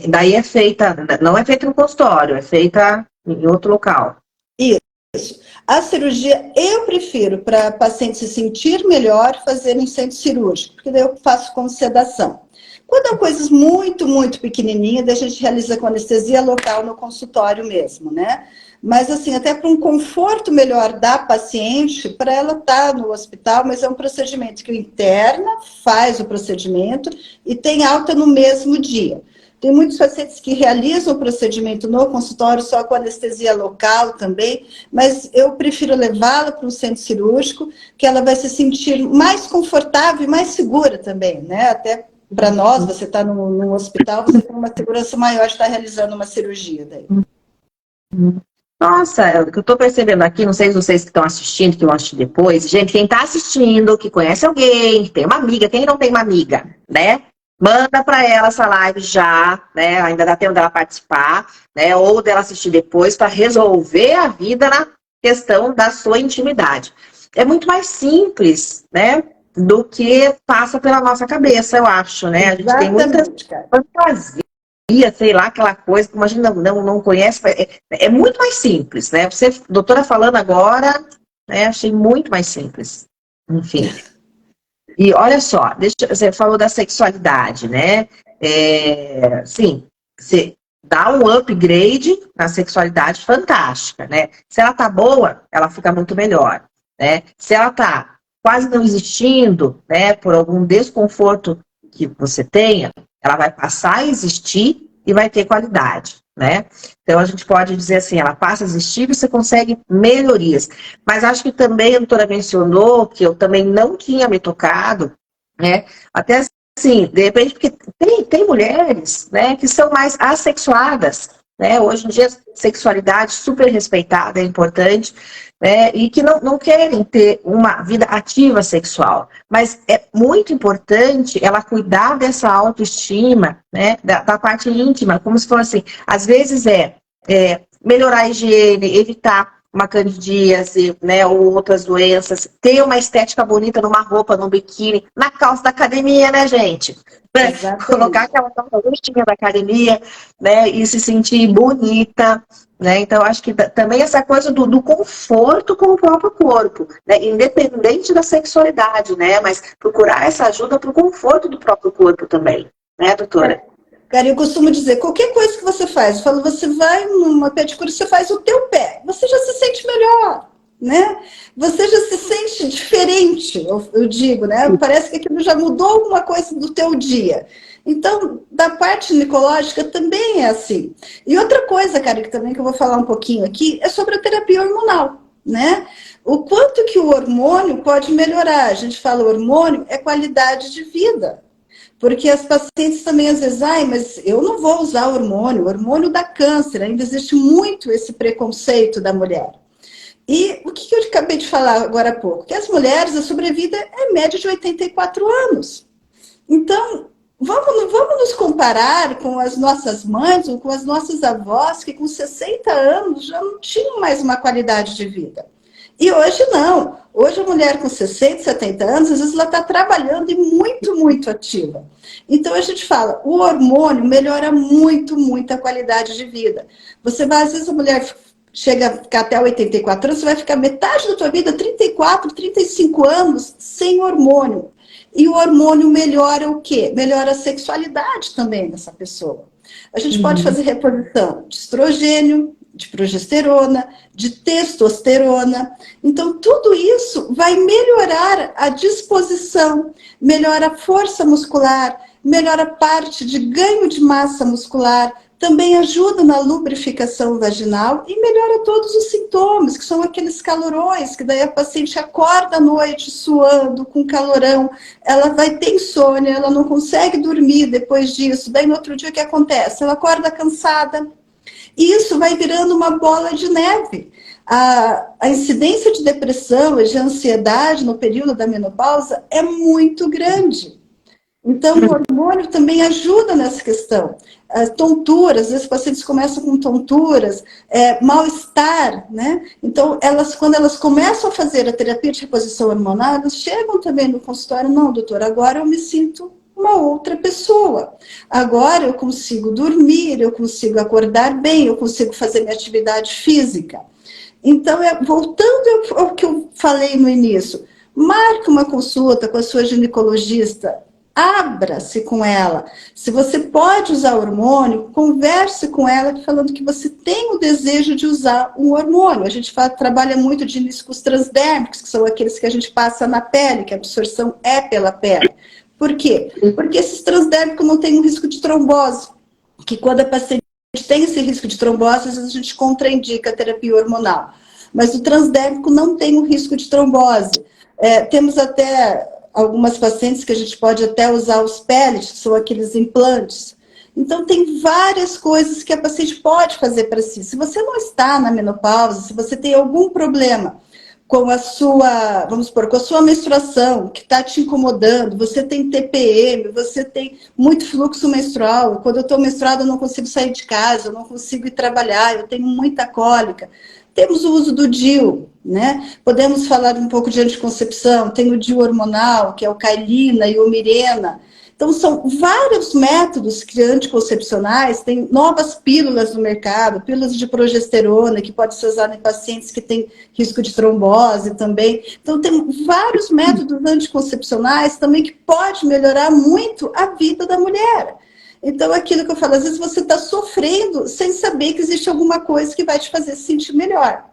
daí é feita, não é feita no consultório, é feita em outro local? Isso. A cirurgia eu prefiro, para paciente se sentir melhor, fazer em centro cirúrgico, porque daí eu faço com sedação. Quando são coisas muito, muito pequenininhas, daí a gente realiza com anestesia local no consultório mesmo, né? Mas assim, até para um conforto melhor da paciente, para ela estar no hospital, mas é um procedimento que interna, faz o procedimento e tem alta no mesmo dia. Tem muitos pacientes que realizam o procedimento no consultório só com anestesia local também, mas eu prefiro levá-la para um centro cirúrgico, que ela vai se sentir mais confortável e mais segura também, né? Até para nós, você está num hospital, você tem uma segurança maior de estar realizando uma cirurgia daí. Nossa, o que eu estou percebendo aqui, não sei se vocês que estão assistindo, que vão assistir depois, gente, quem está assistindo, que conhece alguém, que tem uma amiga, quem não tem uma amiga, né? Manda para ela essa live já, né? Ainda dá tempo dela participar, né? Ou dela assistir depois para resolver a vida na questão da sua intimidade. É muito mais simples, né? Do que passa pela nossa cabeça, eu acho, né? A gente tem muitas fantasias, sei lá, aquela coisa que a gente não conhece. É muito mais simples, né? Você, doutora, falando agora, né? Achei muito mais simples. Enfim. E olha só, você falou da sexualidade, né? Sim, você dá um upgrade na sexualidade fantástica, né? Se ela tá boa, ela fica muito melhor, né? Se ela tá quase não existindo, né? Por algum desconforto que você tenha, ela vai passar a existir e vai ter qualidade, né? Então a gente pode dizer assim, ela passa a existir e você consegue melhorias. Mas acho que também a doutora mencionou, que eu também não tinha me tocado, né? Até assim, de repente, porque tem mulheres, né, que são mais assexuadas, né? Hoje em dia, sexualidade super respeitada, é importante, né? E que não querem ter uma vida ativa sexual. Mas é muito importante ela cuidar dessa autoestima, né? Da parte íntima, como se fosse, às vezes melhorar a higiene, evitar uma candidíase, né, ou outras doenças, ter uma estética bonita numa roupa, num biquíni, na calça da academia, né, gente? Colocar aquela calça roxinha da academia, né, e se sentir bonita, né? Então, acho que também essa coisa do conforto com o próprio corpo, né, independente da sexualidade, né, mas procurar essa ajuda para o conforto do próprio corpo também, né, doutora? Cara, eu costumo dizer, qualquer coisa que você faz, eu falo, você vai numa pedicure, você faz o teu pé, você já se sente melhor, né? Você já se sente diferente, eu digo, né? Parece que aquilo já mudou alguma coisa do teu dia. Então, da parte ginecológica também é assim. E outra coisa, cara, que também que eu vou falar um pouquinho aqui, é sobre a terapia hormonal, né? O quanto que o hormônio pode melhorar. A gente fala hormônio é qualidade de vida. Porque as pacientes também às vezes, mas eu não vou usar o hormônio dá câncer, ainda existe muito esse preconceito da mulher. E o que eu acabei de falar agora há pouco? Que as mulheres, a sobrevida é média de 84 anos. Então, vamos nos comparar com as nossas mães ou com as nossas avós, que com 60 anos já não tinham mais uma qualidade de vida. E hoje não. Hoje a mulher com 60, 70 anos, às vezes ela está trabalhando e muito, muito ativa. Então a gente fala, o hormônio melhora muito, muito a qualidade de vida. Você vai, às vezes a mulher chega a ficar até 84 anos, você vai ficar metade da tua vida, 34, 35 anos, sem hormônio. E o hormônio melhora o quê? Melhora a sexualidade também dessa pessoa. A gente pode fazer reposição de estrogênio, de progesterona, de testosterona. Então, tudo isso vai melhorar a disposição, melhora a força muscular, melhora a parte de ganho de massa muscular, também ajuda na lubrificação vaginal e melhora todos os sintomas, que são aqueles calorões, que daí a paciente acorda à noite suando, com calorão, ela vai ter insônia, ela não consegue dormir depois disso, daí no outro dia o que acontece? Ela acorda cansada. E isso vai virando uma bola de neve. A incidência de depressão e de ansiedade no período da menopausa é muito grande. Então, o hormônio também ajuda nessa questão. As tonturas, às vezes os pacientes começam com tonturas, mal-estar, né? Então, quando elas começam a fazer a terapia de reposição hormonal, elas chegam também no consultório, não, doutor, agora eu me sinto uma outra pessoa. Agora eu consigo dormir, eu consigo acordar bem, eu consigo fazer minha atividade física. Então, voltando ao que eu falei no início, marque uma consulta com a sua ginecologista, abra-se com ela. Se você pode usar hormônio, converse com ela falando que você tem o desejo de usar um hormônio. A gente trabalha muito de nísicos transdérmicos, que são aqueles que a gente passa na pele, que a absorção é pela pele. Por quê? Porque esses transdérmicos não têm um risco de trombose, que quando a paciente tem esse risco de trombose, às vezes a gente contraindica a terapia hormonal. Mas o transdérmico não tem o risco de trombose. Temos até algumas pacientes que a gente pode até usar os pellets, que são aqueles implantes. Então, tem várias coisas que a paciente pode fazer para si. Se você não está na menopausa, se você tem algum problema com a sua, vamos supor, com a sua menstruação, que está te incomodando, você tem TPM, você tem muito fluxo menstrual, quando eu estou menstruada eu não consigo sair de casa, eu não consigo ir trabalhar, eu tenho muita cólica. Temos o uso do DIU, né? Podemos falar um pouco de anticoncepção, tem o DIU hormonal, que é o Cailina e o Mirena. Então, são vários métodos anticoncepcionais, tem novas pílulas no mercado, pílulas de progesterona, que pode ser usada em pacientes que têm risco de trombose também. Então, tem vários métodos anticoncepcionais também que pode melhorar muito a vida da mulher. Então, aquilo que eu falo, às vezes você está sofrendo sem saber que existe alguma coisa que vai te fazer se sentir melhor.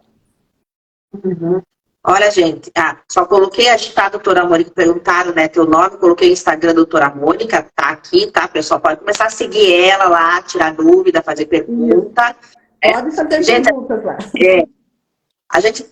Uhum. Olha, gente, só coloquei, a gente tá, doutora Mônica, perguntaram, né, teu nome, coloquei o Instagram da doutora Mônica, tá aqui, tá, pessoal, pode começar a seguir ela lá, tirar dúvida, fazer pergunta. Pode fazer perguntas lá. A gente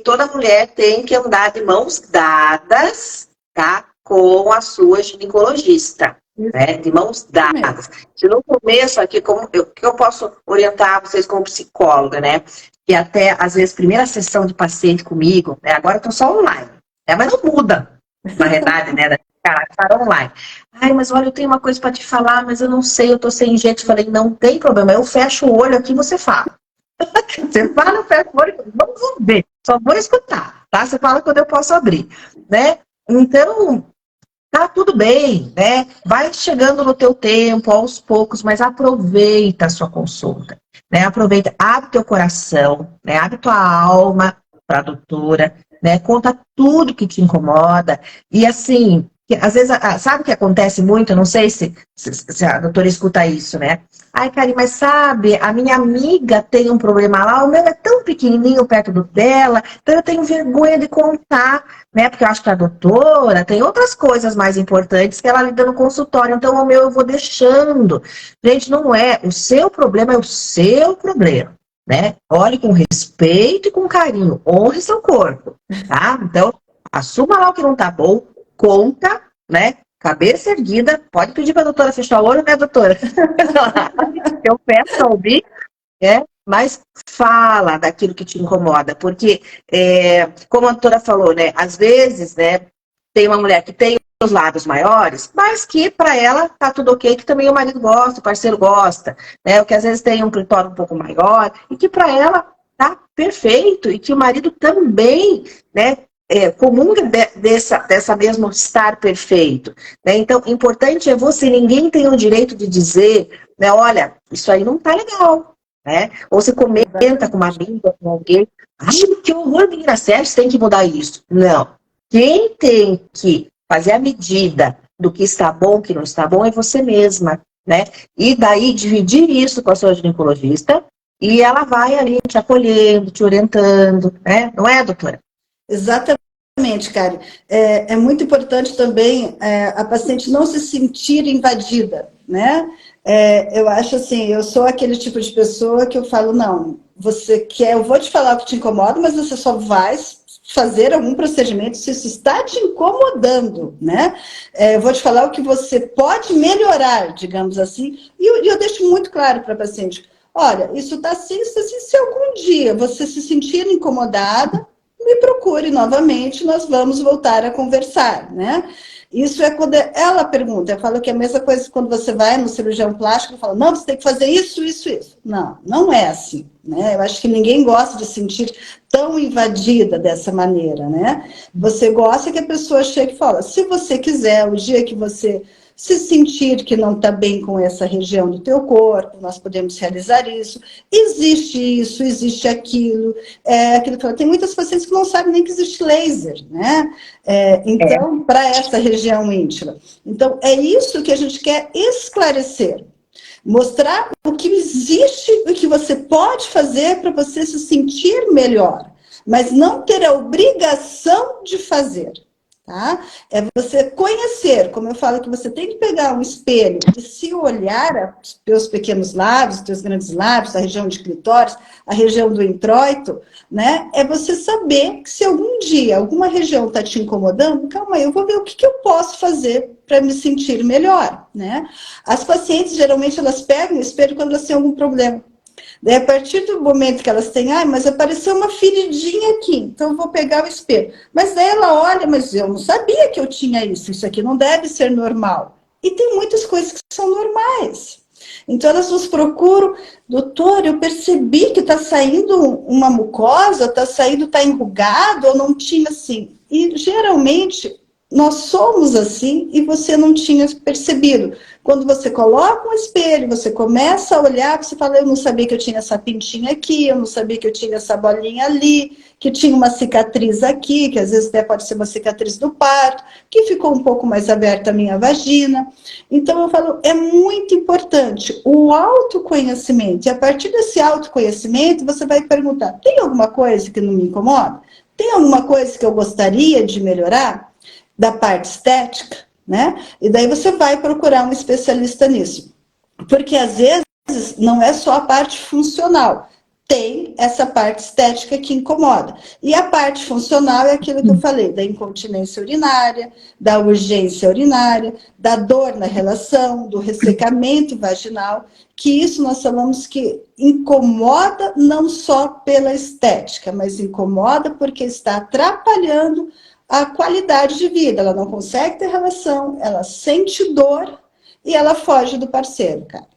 toda mulher tem que andar de mãos dadas, tá, com a sua ginecologista, né, de mãos dadas. Se no começo aqui, que eu posso orientar vocês como psicóloga, né, e até, às vezes, primeira sessão de paciente comigo, né? Agora eu tô só online, né? Mas não muda, na verdade, né? Cara, online. Ai, mas olha, eu tenho uma coisa para te falar, mas eu não sei, eu tô sem jeito. Falei, não tem problema, eu fecho o olho aqui e você fala. Você fala, eu fecho o olho, vamos ver, só vou escutar, tá? Você fala quando eu posso abrir, né? Então, tá tudo bem, né? Vai chegando no teu tempo, aos poucos, mas aproveita a sua consulta, né? Aproveita, abre teu coração, né? Abre tua alma para a doutora, né? Conta tudo que te incomoda. E assim, às vezes, sabe o que acontece muito? Eu não sei se a doutora escuta isso, né? Ai, Kari, mas sabe, a minha amiga tem um problema lá, o meu é tão pequenininho perto do dela, então eu tenho vergonha de contar, né? Porque eu acho que a doutora tem outras coisas mais importantes que ela lida no consultório, então o meu eu vou deixando. Gente, não é. O seu problema é o seu problema, né? Olhe com respeito e com carinho, honre seu corpo, tá? Então, assuma lá o que não tá bom, conta, né? Cabeça erguida, pode pedir para a doutora fechar o olho, né, doutora? Eu peço para ouvir, né? Mas fala daquilo que te incomoda, porque, como a doutora falou, né, às vezes, né, tem uma mulher que tem os lábios maiores, mas que para ela tá tudo ok, que também o marido gosta, o parceiro gosta, né, o que às vezes tem um clitóris um pouco maior, e que para ela tá perfeito, e que o marido também, né, comunga dessa mesmo estar perfeito, né? Então, importante é ninguém tem o direito de dizer, né, olha, isso aí não tá legal, né? Ou você comenta com uma amiga, com alguém, ai, que horror, menina, sério, você tem que mudar isso. Não. Quem tem que fazer a medida do que está bom, o que não está bom, é você mesma, né? E daí, dividir isso com a sua ginecologista, e ela vai ali te acolhendo, te orientando, né? Não é, doutora? Exatamente, Kari. É muito importante também a paciente não se sentir invadida, né? Eu acho assim, eu sou aquele tipo de pessoa que eu falo, não, você quer, eu vou te falar o que te incomoda, mas você só vai fazer algum procedimento se isso está te incomodando, né? Eu vou te falar o que você pode melhorar, digamos assim, e eu deixo muito claro para a paciente, olha, isso está assim, se algum dia você se sentir incomodada, me procure novamente, nós vamos voltar a conversar, né? Isso é quando ela pergunta, eu falo que é a mesma coisa quando você vai no cirurgião plástico e fala, não, você tem que fazer isso, isso, isso. Não, não é assim, né? Eu acho que ninguém gosta de se sentir tão invadida dessa maneira, né? Você gosta que a pessoa chegue e fala, se você quiser, o dia que você Se sentir que não está bem com essa região do teu corpo, nós podemos realizar isso. Existe isso, existe aquilo. Aquilo que tem muitas pacientes que não sabem nem que existe laser, né? Então, para essa região íntima. Então, é isso que a gente quer esclarecer. Mostrar o que existe, o que você pode fazer para você se sentir melhor, mas não ter a obrigação de fazer. Tá? É você conhecer, como eu falo, que você tem que pegar um espelho e se olhar os teus pequenos lábios, os teus grandes lábios, a região de clitóris, a região do introito, né? É você saber que se algum dia alguma região está te incomodando, calma aí, eu vou ver o que eu posso fazer para me sentir melhor, né? As pacientes, geralmente, elas pegam o espelho quando elas têm algum problema. Daí, a partir do momento que elas têm, mas apareceu uma feridinha aqui, então eu vou pegar o espelho. Mas daí ela olha, mas eu não sabia que eu tinha isso aqui não deve ser normal. E tem muitas coisas que são normais. Então elas nos procuram, doutor, eu percebi que está saindo uma mucosa, está enrugado, ou não tinha assim. E geralmente nós somos assim e você não tinha percebido. Quando você coloca um espelho, você começa a olhar, você fala, eu não sabia que eu tinha essa pintinha aqui, eu não sabia que eu tinha essa bolinha ali, que tinha uma cicatriz aqui, que às vezes até pode ser uma cicatriz do parto, que ficou um pouco mais aberta a minha vagina. Então eu falo, é muito importante o autoconhecimento. E a partir desse autoconhecimento, você vai perguntar, tem alguma coisa que não me incomoda? Tem alguma coisa que eu gostaria de melhorar? Da parte estética, né? E daí você vai procurar um especialista nisso. Porque às vezes não é só a parte funcional, tem essa parte estética que incomoda. E a parte funcional é aquilo que eu falei, da incontinência urinária, da urgência urinária, da dor na relação, do ressecamento vaginal, que isso nós falamos que incomoda não só pela estética, mas incomoda porque está atrapalhando a qualidade de vida, ela não consegue ter relação, ela sente dor e ela foge do parceiro, cara.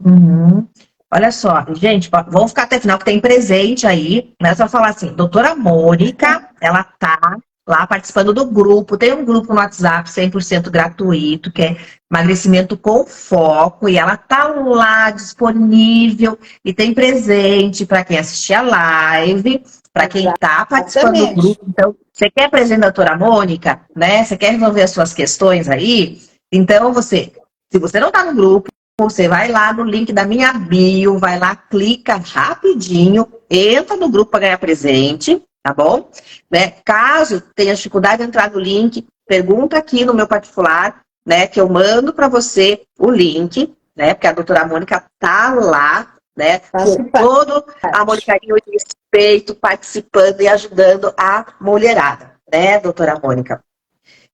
Uhum. Olha só, gente, vamos ficar até o final, que tem presente aí, né? Só falar assim, doutora Mônica, ela tá lá participando do grupo, tem um grupo no WhatsApp 100% gratuito, que é emagrecimento com foco, e ela tá lá disponível, e tem presente para quem assistir a live, para quem tá participando do grupo. Então, você quer presente da doutora Mônica, né? Você quer resolver as suas questões aí? Então, se você não tá no grupo, você vai lá no link da minha bio, vai lá, clica rapidinho, entra no grupo para ganhar presente, tá bom? Né? Caso tenha dificuldade de entrar no link, pergunta aqui no meu particular, né? Que eu mando para você o link, né? Porque a doutora Mônica tá lá, né? Com todo amor, carinho e respeito, participando e ajudando a mulherada, né, doutora Mônica?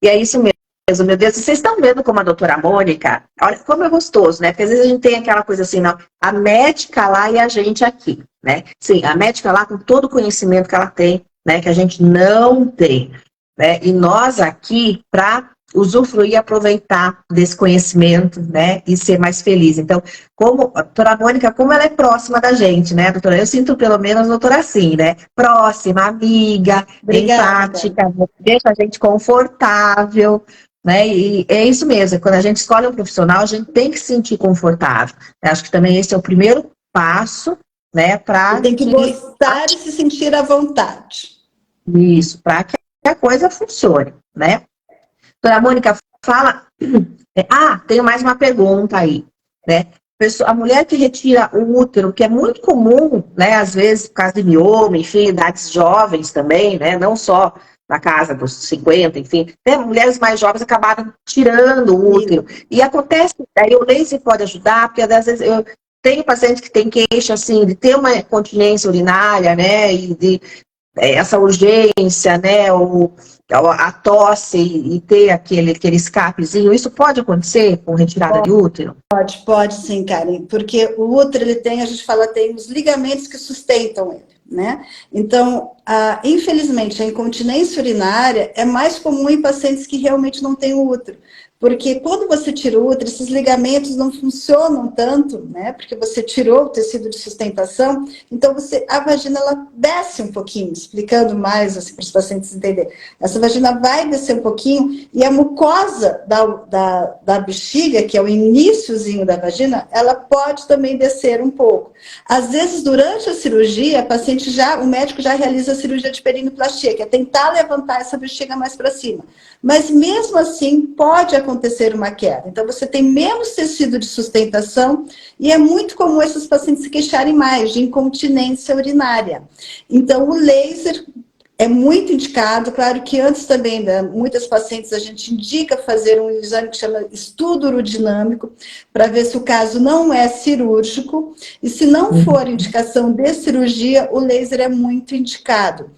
E é isso mesmo. Meu Deus, vocês estão vendo como a doutora Mônica, olha como é gostoso, né? Porque às vezes a gente tem aquela coisa assim, não, a médica lá e a gente aqui, né? Sim, a médica lá com todo o conhecimento que ela tem, né? Que a gente não tem, né? E nós aqui para usufruir e aproveitar desse conhecimento, né? E ser mais feliz. Então, como a doutora Mônica, como ela é próxima da gente, né, doutora? Eu sinto pelo menos a doutora assim, né? Próxima, amiga, empática, deixa a gente confortável. Né? E é isso mesmo, quando a gente escolhe um profissional, a gente tem que se sentir confortável. Eu acho que também esse é o primeiro passo, né? Para tem que gostar e se sentir à vontade. Isso, para que a coisa funcione, né? Doutora Mônica, fala. Tenho mais uma pergunta aí, né? A mulher que retira o útero, que é muito comum, né? Às vezes, por causa de mioma, enfim, idades jovens também, né? Não só na casa dos 50, enfim. Né? Mulheres mais jovens acabaram tirando o útero. E acontece, aí o laser pode ajudar, porque às vezes eu tenho pacientes que têm queixa, assim, de ter uma continência urinária, né? E de essa urgência, né? A tosse e ter aquele escapezinho. Isso pode acontecer com retirada de útero? Pode sim, Karen, porque o útero, ele tem, a gente fala, tem os ligamentos que sustentam ele, né? Então, infelizmente, a incontinência urinária é mais comum em pacientes que realmente não têm o útero, Porque quando você tira o útero, esses ligamentos não funcionam tanto, né? Porque você tirou o tecido de sustentação, então a vagina ela desce um pouquinho, explicando mais assim, para os pacientes entenderem. Essa vagina vai descer um pouquinho e a mucosa da bexiga, que é o iniciozinho da vagina, ela pode também descer um pouco. Às vezes, durante a cirurgia, o médico já realiza a cirurgia de perinoplastia, que é tentar levantar essa bexiga mais para cima. Mas mesmo assim, pode acontecer uma queda. Então, você tem menos tecido de sustentação e é muito comum esses pacientes se queixarem mais de incontinência urinária. Então, o laser é muito indicado. Claro que antes também, né, muitas pacientes, a gente indica fazer um exame que chama estudo urodinâmico, para ver se o caso não é cirúrgico. E se não for indicação de cirurgia, o laser é muito indicado.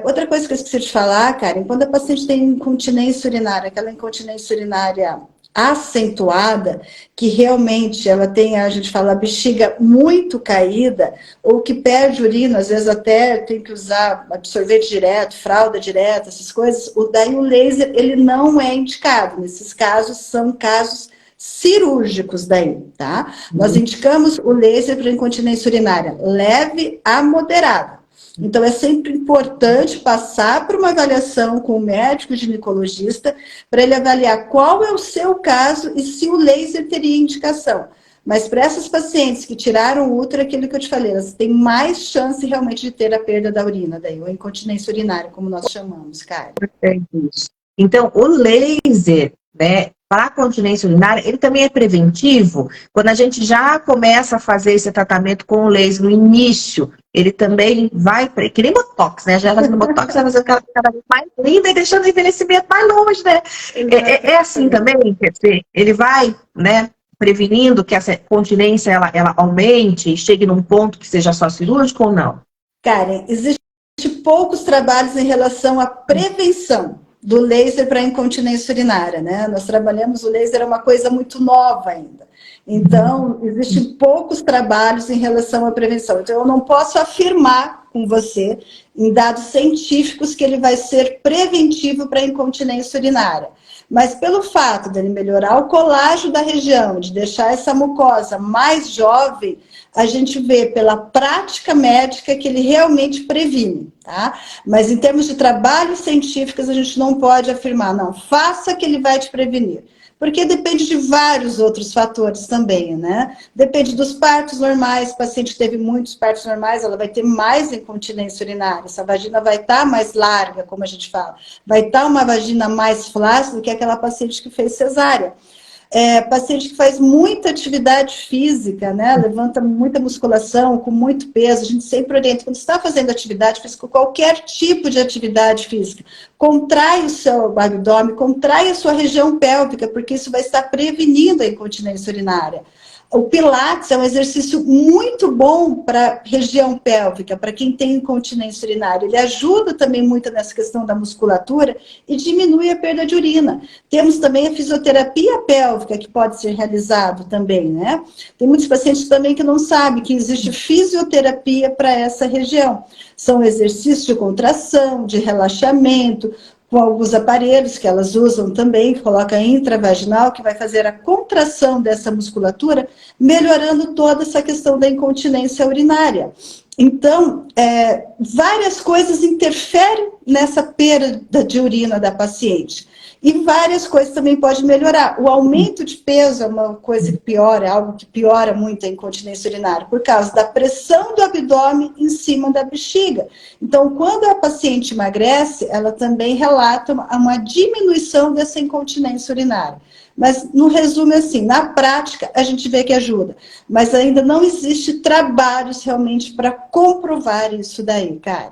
Outra coisa que eu esqueci de falar, Karen, quando a paciente tem incontinência urinária, aquela incontinência urinária acentuada, que realmente ela tem, a gente fala, a bexiga muito caída, ou que perde urina, às vezes até tem que usar absorvente direto, fralda direta, essas coisas, daí o laser, ele não é indicado. Nesses casos, são casos cirúrgicos daí, tá? Nós indicamos o laser para incontinência urinária leve a moderada. Então, é sempre importante passar por uma avaliação com o médico ginecologista para ele avaliar qual é o seu caso e se o laser teria indicação. Mas para essas pacientes que tiraram o útero, aquilo que eu te falei, elas têm mais chance realmente de ter a perda da urina, daí, ou incontinência urinária, como nós chamamos, Karen. Então, o laser, né, para a continência urinária, ele também é preventivo. Quando a gente já começa a fazer esse tratamento com o laser no início, ele também vai, que nem Botox, né? Já fazendo Botox, vai fazer aquela cada vez mais linda e deixando o envelhecimento mais longe, né? É assim também, quer dizer, ele vai, né, prevenindo que essa continência ela aumente e chegue num ponto que seja só cirúrgico ou não? Karen, existe poucos trabalhos em relação à prevenção do laser para incontinência urinária, né? Nós trabalhamos, o laser é uma coisa muito nova ainda. Então, existem poucos trabalhos em relação à prevenção. Então, eu não posso afirmar com você, em dados científicos, que ele vai ser preventivo para incontinência urinária. Mas pelo fato dele melhorar o colágeno da região, de deixar essa mucosa mais jovem, a gente vê pela prática médica que ele realmente previne, tá? Mas em termos de trabalhos científicos, a gente não pode afirmar, não, faça que ele vai te prevenir. Porque depende de vários outros fatores também, né? Depende dos partos normais, o paciente que teve muitos partos normais, ela vai ter mais incontinência urinária, essa vagina vai estar mais larga, como a gente fala, vai estar uma vagina mais flácida do que aquela paciente que fez cesárea. Paciente que faz muita atividade física, né? Levanta muita musculação, com muito peso, a gente sempre orienta, quando você está fazendo atividade física, qualquer tipo de atividade física, contrai o seu abdômen, contrai a sua região pélvica, porque isso vai estar prevenindo a incontinência urinária. O Pilates é um exercício muito bom para a região pélvica, para quem tem incontinência urinária. Ele ajuda também muito nessa questão da musculatura e diminui a perda de urina. Temos também a fisioterapia pélvica, que pode ser realizado também, né? Tem muitos pacientes também que não sabem que existe fisioterapia para essa região. São exercícios de contração, de relaxamento, com alguns aparelhos que elas usam também, que coloca intravaginal, que vai fazer a contração dessa musculatura, melhorando toda essa questão da incontinência urinária. Então, várias coisas interferem nessa perda de urina da paciente. E várias coisas também podem melhorar. O aumento de peso é uma coisa que piora, é algo que piora muito a incontinência urinária, por causa da pressão do abdômen em cima da bexiga. Então, quando a paciente emagrece, ela também relata uma diminuição dessa incontinência urinária. Mas, no resumo, assim, na prática, a gente vê que ajuda. Mas ainda não existe trabalhos realmente para comprovar isso daí, Karen.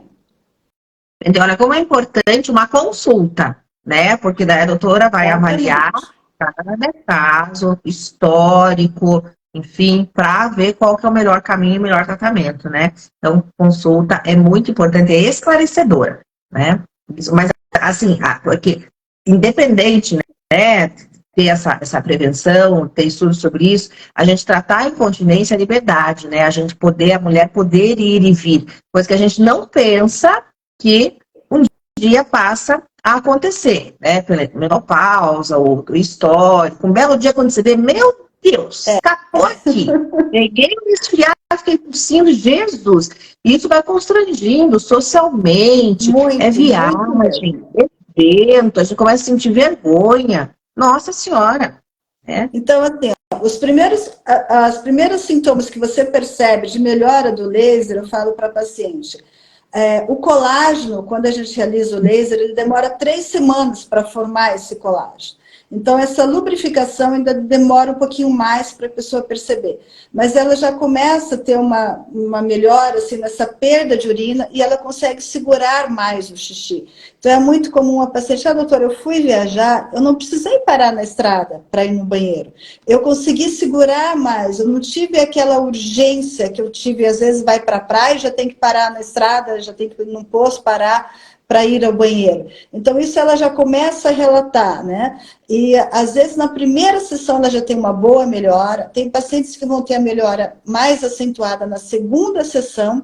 Então, olha como é importante uma consulta, né? Porque daí a doutora vai avaliar cada caso, histórico, enfim, para ver qual que é o melhor caminho e o melhor tratamento, né? Então, consulta é muito importante, é esclarecedora, né? Mas, assim, porque independente, né, ter essa prevenção, ter estudos sobre isso, a gente tratar a incontinência é liberdade, né? A mulher poder ir e vir, coisa que a gente não pensa que um dia passa a acontecer, né? Pela menopausa, o histórico. Um belo dia, quando você vê, meu Deus, escapou aqui. Peguei um resfriado, fiquei tossindo, Jesus. Isso vai constrangindo socialmente, Muito, é muito mesmo. viagem, é evento, a gente começa a sentir vergonha. Nossa Senhora, né? Então, assim, ó, as primeiros sintomas que você percebe de melhora do laser, eu falo para a paciente. O colágeno, quando a gente realiza o laser, ele demora 3 semanas para formar esse colágeno. Então, essa lubrificação ainda demora um pouquinho mais para a pessoa perceber. Mas ela já começa a ter uma melhora assim, nessa perda de urina e ela consegue segurar mais o xixi. Então, é muito comum a paciente, doutora, eu fui viajar, eu não precisei parar na estrada para ir no banheiro. Eu consegui segurar mais, eu não tive aquela urgência que eu tive, às vezes vai para a praia, já tem que parar na estrada, já tem que ir num posto parar para ir ao banheiro. Então, isso ela já começa a relatar, né? E, às vezes, na primeira sessão, ela já tem uma boa melhora. Tem pacientes que vão ter a melhora mais acentuada na segunda sessão.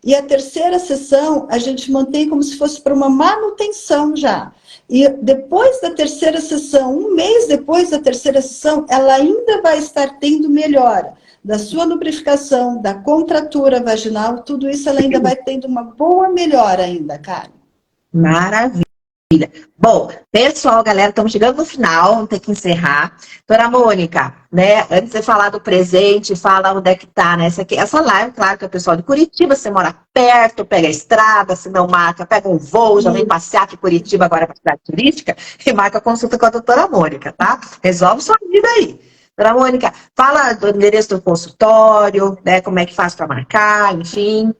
E a terceira sessão, a gente mantém como se fosse para uma manutenção já. E depois da terceira sessão, um mês depois da terceira sessão, ela ainda vai estar tendo melhora da sua lubrificação, da contratura vaginal, tudo isso ela ainda vai tendo uma boa melhora ainda, Karen. Maravilha. Bom, pessoal, galera, estamos chegando no final, vamos ter que encerrar. Doutora Mônica, né, antes de você falar do presente, fala onde é que tá, né, essa live, claro que é o pessoal de Curitiba, você mora perto, pega a estrada, se não marca, pega um voo, já vem passear aqui em Curitiba agora para a cidade turística e marca a consulta com a doutora Mônica, tá? Resolve sua vida aí. Doutora Mônica, fala do endereço do consultório, né, como é que faz para marcar, enfim.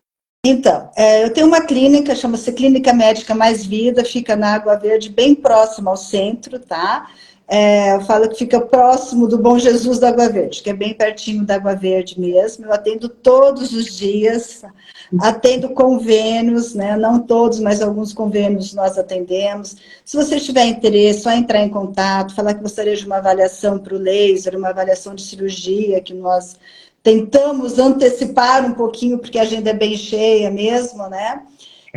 Então, eu tenho uma clínica, chama-se Clínica Médica Mais Vida, fica na Água Verde, bem próximo ao centro, tá? Eu falo que fica próximo do Bom Jesus da Água Verde, que é bem pertinho da Água Verde mesmo. Eu atendo todos os dias, atendo convênios, né? Não todos, mas alguns convênios nós atendemos. Se você tiver interesse, é só entrar em contato, falar que gostaria de uma avaliação para o laser, uma avaliação de cirurgia, que nós tentamos antecipar um pouquinho, porque a agenda é bem cheia mesmo, né?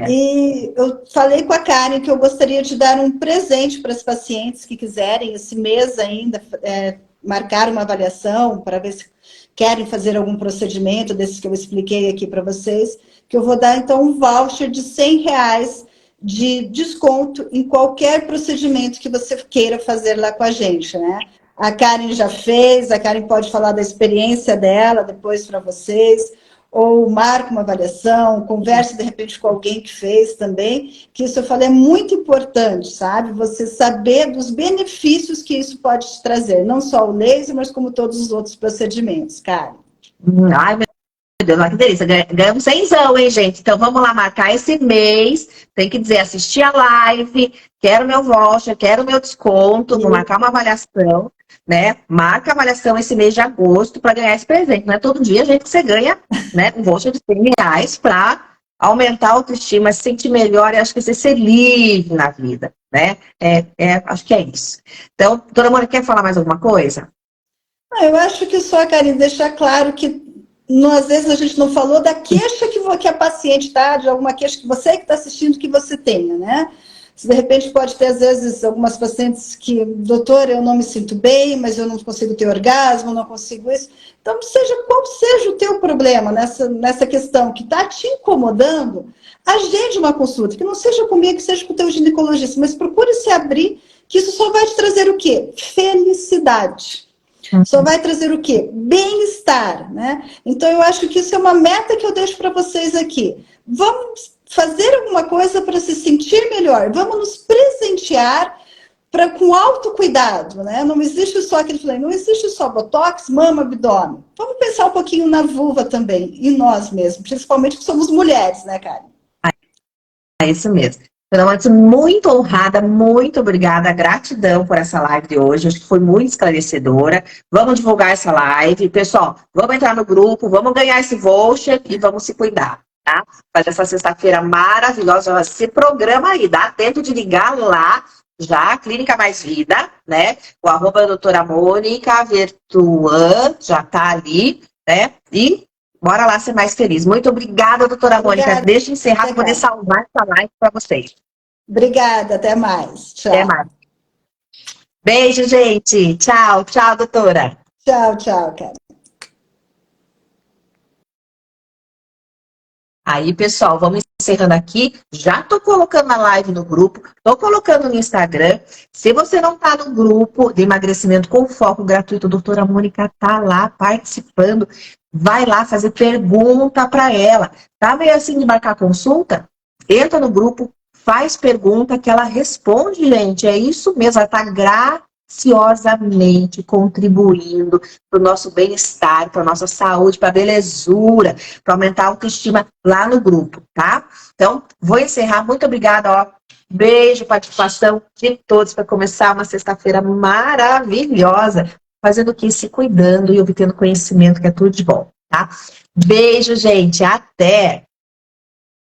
E eu falei com a Karen que eu gostaria de dar um presente para as pacientes que quiserem, esse mês ainda, marcar uma avaliação, para ver se querem fazer algum procedimento desses que eu expliquei aqui para vocês, que eu vou dar, então, um voucher de R$100 de desconto em qualquer procedimento que você queira fazer lá com a gente, né? A Karen já fez, a Karen pode falar da experiência dela depois para vocês, ou marca uma avaliação, converse de repente com alguém que fez também, que isso eu falei é muito importante, sabe? Você saber dos benefícios que isso pode te trazer, não só o laser, mas como todos os outros procedimentos, Karen. Ai, meu Deus, que delícia. Ganhamos 100zão, hein, gente? Então vamos lá marcar esse mês. Tem que dizer, assistir a live, quero meu voucher, quero meu desconto, vou marcar uma avaliação, né? Marca a avaliação esse mês de agosto para ganhar esse presente. Não é todo dia, gente, que você ganha, né, um voucher de R$100 para aumentar a autoestima, se sentir melhor e acho que você ser livre na vida, né? Acho que é isso. Então, doutora Mônica, quer falar mais alguma coisa? Eu acho que só, Karine, deixar claro que às vezes a gente não falou da queixa que a paciente está, de alguma queixa que você que está assistindo que você tenha, né? Se de repente pode ter, às vezes, algumas pacientes que, doutor, eu não me sinto bem, mas eu não consigo ter orgasmo, não consigo isso. Então, qual seja o teu problema nessa questão que está te incomodando, agende uma consulta, que não seja comigo, que seja com o teu ginecologista, mas procure se abrir, que isso só vai te trazer o quê? Felicidade. Só vai trazer o quê? Bem-estar, né? Então, eu acho que isso é uma meta que eu deixo para vocês aqui. Vamos fazer alguma coisa para se sentir melhor. Vamos nos presentear com autocuidado, né? Não existe só não existe só botox, mama, abdômen. Vamos pensar um pouquinho na vulva também, em nós mesmos, principalmente que somos mulheres, né, Karen? É isso mesmo. Então, antes, muito honrada, muito obrigada, gratidão por essa live de hoje, acho que foi muito esclarecedora. Vamos divulgar essa live. Pessoal, vamos entrar no grupo, vamos ganhar esse voucher e vamos se cuidar, tá? Faz essa sexta-feira maravilhosa, se programa aí, dá tempo de ligar lá, já, Clínica Mais Vida, né? O @ doutora Mônica Vertuan, já tá ali, né? E bora lá ser mais feliz. Muito obrigada, doutora Mônica. Deixa eu encerrar para poder salvar essa live para vocês. Obrigada, até mais. Tchau. Até mais. Beijo, gente. Tchau, tchau, doutora. Tchau, tchau, cara. Aí, pessoal, vamos encerrando aqui. Já tô colocando a live no grupo, tô colocando no Instagram. Se você não tá no grupo de emagrecimento com foco gratuito, a doutora Mônica tá lá participando. Vai lá fazer pergunta para ela. Tá meio assim de marcar consulta? Entra no grupo, faz pergunta que ela responde, gente. É isso mesmo, ela tá graciosamente contribuindo para o nosso bem-estar, para a nossa saúde, para a belezura, para aumentar a autoestima lá no grupo, tá? Então, vou encerrar. Muito obrigada, ó. Beijo, participação de todos para começar uma sexta-feira maravilhosa, fazendo o que? Se cuidando e obtendo conhecimento, que é tudo de bom, tá? Beijo, gente. Até!